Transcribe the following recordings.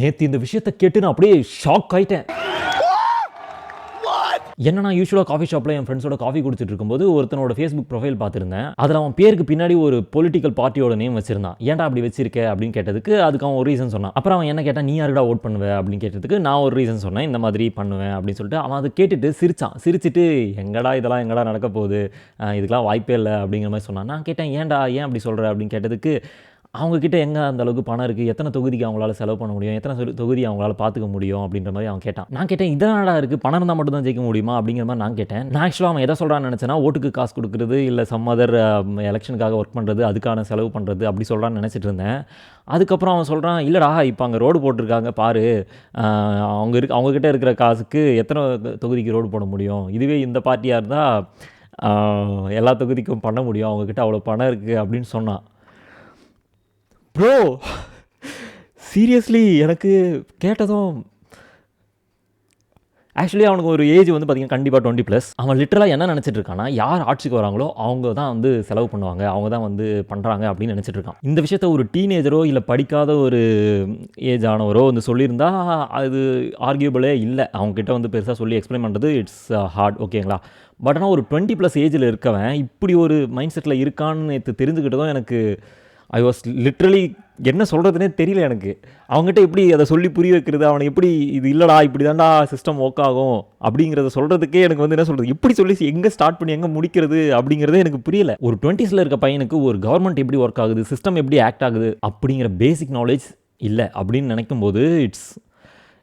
நேற்று இந்த விஷயத்தை கேட்டு நான் அப்படியே ஷாக் ஆயிட்டேன். என்னன்னா யூஸ்வலாக காஃபி ஷாப்பில் என் ஃப்ரெண்ட்ஸோட காஃபி குடிச்சிட்டு இருக்கும்போது ஒருத்தனோட ஃபேஸ்புக் ப்ரொஃபைல் பார்த்துருந்தேன். அதில் அவன் பேருக்கு பின்னாடி ஒரு பொலிட்டிக்கல் பார்ட்டியோட நேம் வச்சிருந்தான். ஏன்டா அப்படி வச்சிருக்க அப்படின்னு கேட்டதுக்கு அதுக்கு அவன் ஒரு ரீசன் சொன்னான். அப்புறம் அவன் என்ன கேட்டால், நீ யாருடா ஓட் பண்ணுவேன் அப்படின்னு கேட்டதுக்கு நான் ஒரு ரீசன் சொன்னேன், இந்த மாதிரி பண்ணுவேன் அப்படின்னு சொல்லிட்டு. அவன் அதை கேட்டுட்டு சிரிச்சான். சிரிச்சிட்டு இதெல்லாம் எங்கடா நடக்க போகுது, இதுக்கெல்லாம் வாய்ப்பே இல்லை அப்படிங்கிற மாதிரி சொன்னான். நான் கேட்டேன், ஏன் அப்படி சொல்கிற அப்படின்னு கேட்டதுக்கு, அவங்கக்கிட்ட எங்கே அந்த அளவுக்கு பணம் இருக்குது, எத்தனை தொகுதிக்கு அவங்களால செலவு பண்ண முடியும், எத்தனை தொகுதி அவங்களால பார்த்துக்க முடியும் அப்படின்ற மாதிரி அவன் கேட்டான். நான் கேட்டேன், இதனால இருக்குது, பணம் இருந்தால் மட்டும் தான் ஜெயிக்க முடியுமா அப்படிங்கிற மாதிரி நான் கேட்டேன். நான் ஆக்சுவலாக அவன் எதை சொல்கிறான்னு நினச்சேன்னா, ஓட்டுக்கு காசு கொடுக்குறது இல்லை சம் அதர் எலெக்ஷனுக்காக ஒர்க் பண்ணுறது, அதுக்கான செலவு பண்ணுறது அப்படி சொல்கிறான்னு நினச்சிட்டு இருந்தேன். அதுக்கப்புறம் அவன் சொல்கிறான், இல்லைடா இப்போ அங்கே ரோடு போட்டிருக்காங்க பாரு, அவங்கக்கிட்ட இருக்கிற காசுக்கு எத்தனை தொகுதிக்கு ரோடு போட முடியும், இதுவே இந்த பார்ட்டியாக இருந்தால் எல்லா தொகுதிக்கும் பண்ண முடியும், அவங்கக்கிட்ட அவ்வளோ பணம் இருக்குது அப்படின்னு சொன்னான். ப்ரோ சீரியஸ்லி எனக்கு கேட்டதும், ஆக்சுவலி அவனுக்கு ஒரு ஏஜ் வந்து பார்த்திங்கன்னா கண்டிப்பாக 20+. அவன் லிட்டரலாக என்ன நினச்சிட்டு இருக்கான்னா, யார் ஆட்சிக்கு வராங்களோ அவங்க தான் வந்து செலவு பண்ணுவாங்க, அவங்க தான் வந்து பண்ணுறாங்க அப்படின்னு நினச்சிட்டு இருக்கான். இந்த விஷயத்த ஒரு டீனேஜரோ இல்லை படிக்காத ஒரு ஏஜ் ஆனவரோ வந்து சொல்லியிருந்தா அது ஆர்கியூபிளே இல்லை. அவங்ககிட்ட வந்து பெருசாக சொல்லி எக்ஸ்பிளைன் பண்ணுறது இட்ஸ் ஹார்ட், ஓகேங்களா. பட் ஆனால் ஒரு 20+ ஏஜில் இருக்கவன் இப்படி ஒரு மைண்ட் செட்டில் இருக்கான்னு தெரிஞ்சுக்கிட்டதும் எனக்கு ஐ வாஸ் லிட்ரலி என்ன சொல்கிறதுனே தெரியல எனக்கு. அவங்ககிட்ட எப்படி அதை சொல்லி புரிய வைக்கிறது, அவனை எப்படி இது இல்லைடா இப்படி தான்டா சிஸ்டம் ஒர்க் ஆகும் அப்படிங்கிறத சொல்கிறதுக்கே எனக்கு வந்து என்ன சொல்கிறது, எப்படி சொல்லி எங்கே ஸ்டார்ட் பண்ணி எங்கே முடிக்கிறது அப்படிங்கிறதே எனக்கு புரியல. ஒரு 20s இருக்க பையனுக்கு ஒரு கவர்மெண்ட் எப்படி ஒர்க் ஆகுது, சிஸ்டம் எப்படி ஆக்ட் ஆகுது அப்படிங்கிற பேசிக் நாலேஜ் இல்லை அப்படின்னு நினைக்கும் போது இட்ஸ்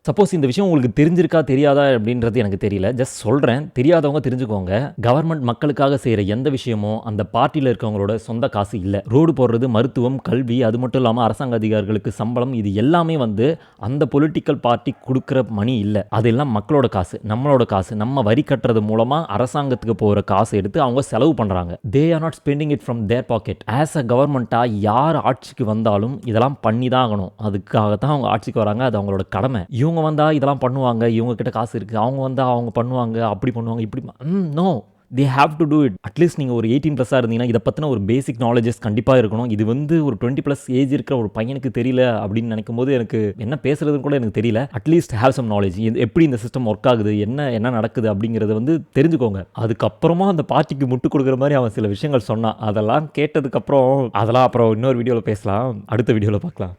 சப்போஸ் இந்த விஷயம் உங்களுக்கு தெரிஞ்சிருக்கா தெரியாதா அப்படின்றது எனக்கு தெரியல, ஜஸ்ட் சொல்கிறேன், தெரியாதவங்க தெரிஞ்சுக்கோங்க. கவர்மெண்ட் மக்களுக்காக செய்கிற எந்த விஷயமும் அந்த பார்ட்டியில் இருக்கவங்களோட சொந்த காசு இல்லை. ரோடு போடுறது, மருத்துவம், கல்வி, அது மட்டும் இல்லாமல் அரசாங்க அதிகாரிகளுக்கு சம்பளம், இது எல்லாமே வந்து அந்த பொலிட்டிக்கல் பார்ட்டி கொடுக்குற மணி இல்லை. அதெல்லாம் மக்களோட காசு, நம்மளோட காசு, நம்ம வரி கட்டுறது மூலமாக அரசாங்கத்துக்கு போகிற காசு எடுத்து அவங்க செலவு பண்ணுறாங்க. They are not spending it from their pocket. As a கவர்மெண்ட்டாக யார் ஆட்சிக்கு வந்தாலும் இதெல்லாம் பண்ணி தான் ஆகணும். அதுக்காகத்தான் அவங்க ஆட்சிக்கு வராங்க, அது அவங்களோட கடமை. இவங்க வந்தால் இதெல்லாம் பண்ணுவாங்க, இவங்க கிட்ட காசு இருக்குது, அவங்க வந்தால் அவங்க பண்ணுவாங்க, அப்படி பண்ணுவாங்க, இப்படி no, they have to do it. At least நீங்கள் ஒரு 18+ இருந்தீங்கன்னா இதை பற்றின ஒரு பேசிக் நாலேஜஸ் கண்டிப்பாக இருக்கணும். இது வந்து ஒரு 20+ ஏஜ் இருக்கிற ஒரு பையனுக்கு தெரியல அப்படின்னு நினைக்கும் போது எனக்கு என்ன பேசுறதுன்னு கூட எனக்கு தெரியல. அட்லீஸ்ட் ஹேவ் சம் நாலேஜ், எப்படி இந்த சிஸ்டம் ஒர்க் ஆகுது, என்ன நடக்குது அப்படிங்கிறத வந்து தெரிஞ்சுக்கோங்க. அதுக்கப்புறமா அந்த பார்ட்டிக்கு முட்டு கொடுக்குற மாதிரி அவன் சில விஷயங்கள் சொன்னான். அதெல்லாம் கேட்டதுக்கப்புறம் அதெல்லாம் அப்புறம் இன்னொரு வீடியோவில் பேசலாம், அடுத்த வீடியோவில் பார்க்கலாம்.